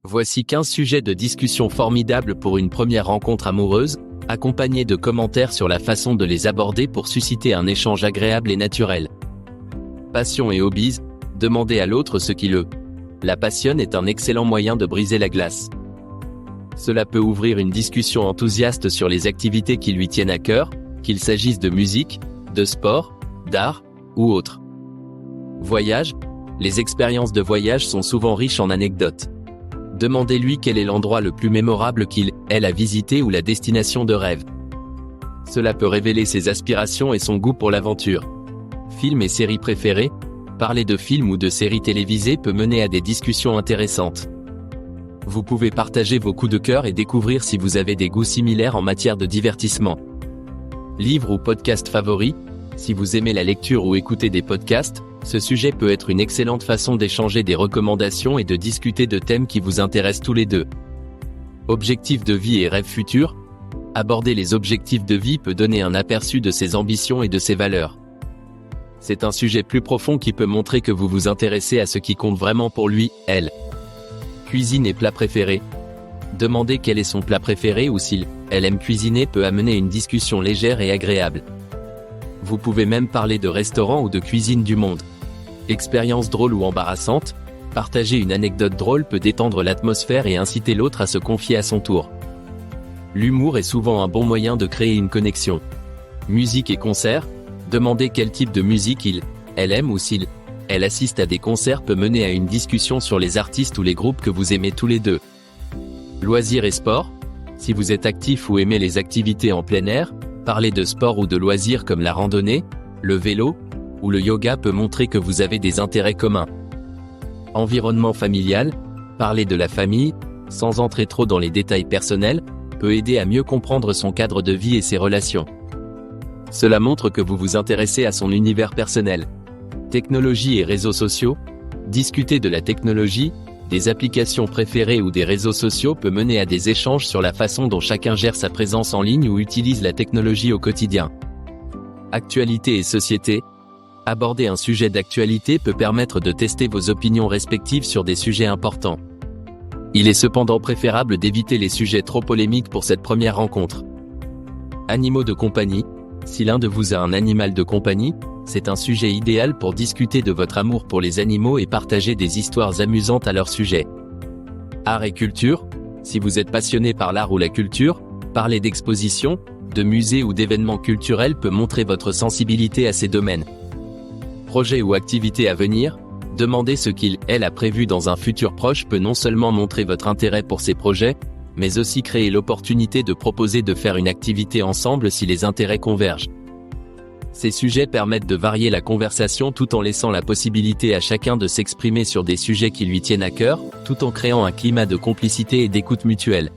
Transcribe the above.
Voici 15 sujets de discussion formidables pour une première rencontre amoureuse, accompagnés de commentaires sur la façon de les aborder pour susciter un échange agréable et naturel. Passion et hobbies, demander à l'autre ce qui la passionne est un excellent moyen de briser la glace. Cela peut ouvrir une discussion enthousiaste sur les activités qui lui tiennent à cœur, qu'il s'agisse de musique, de sport, d'art, ou autre. Voyage, les expériences de voyage sont souvent riches en anecdotes. Demandez-lui quel est l'endroit le plus mémorable elle a visité ou la destination de rêve. Cela peut révéler ses aspirations et son goût pour l'aventure. Films et séries préférées, parler de films ou de séries télévisées peut mener à des discussions intéressantes. Vous pouvez partager vos coups de cœur et découvrir si vous avez des goûts similaires en matière de divertissement. Livres ou podcasts favoris, si vous aimez la lecture ou écouter des podcasts, ce sujet peut être une excellente façon d'échanger des recommandations et de discuter de thèmes qui vous intéressent tous les deux. Objectifs de vie et rêves futurs, aborder les objectifs de vie peut donner un aperçu de ses ambitions et de ses valeurs. C'est un sujet plus profond qui peut montrer que vous vous intéressez à ce qui compte vraiment pour lui, elle. Cuisine et plats préférés. Demander quel est son plat préféré ou elle aime cuisiner peut amener une discussion légère et agréable. Vous pouvez même parler de restaurants ou de cuisine du monde. Expérience drôle ou embarrassante, partager une anecdote drôle peut détendre l'atmosphère et inciter l'autre à se confier à son tour. L'humour est souvent un bon moyen de créer une connexion. Musique et concerts, demander quel type de musique elle aime ou elle assiste à des concerts peut mener à une discussion sur les artistes ou les groupes que vous aimez tous les deux. Loisirs et sport, si vous êtes actif ou aimez les activités en plein air, parler de sport ou de loisirs comme la randonnée, le vélo, ou le yoga peut montrer que vous avez des intérêts communs. Environnement familial, parler de la famille, sans entrer trop dans les détails personnels, peut aider à mieux comprendre son cadre de vie et ses relations. Cela montre que vous vous intéressez à son univers personnel. Technologie et réseaux sociaux, discuter de la technologie, des applications préférées ou des réseaux sociaux peut mener à des échanges sur la façon dont chacun gère sa présence en ligne ou utilise la technologie au quotidien. Actualité et société, aborder un sujet d'actualité peut permettre de tester vos opinions respectives sur des sujets importants. Il est cependant préférable d'éviter les sujets trop polémiques pour cette première rencontre. Animaux de compagnie, si l'un de vous a un animal de compagnie, c'est un sujet idéal pour discuter de votre amour pour les animaux et partager des histoires amusantes à leur sujet. Art et culture, si vous êtes passionné par l'art ou la culture, parler d'expositions, de musées ou d'événements culturels peut montrer votre sensibilité à ces domaines. Projets ou activités à venir, demander ce elle a prévu dans un futur proche peut non seulement montrer votre intérêt pour ces projets, mais aussi créer l'opportunité de proposer de faire une activité ensemble si les intérêts convergent. Ces sujets permettent de varier la conversation tout en laissant la possibilité à chacun de s'exprimer sur des sujets qui lui tiennent à cœur, tout en créant un climat de complicité et d'écoute mutuelle.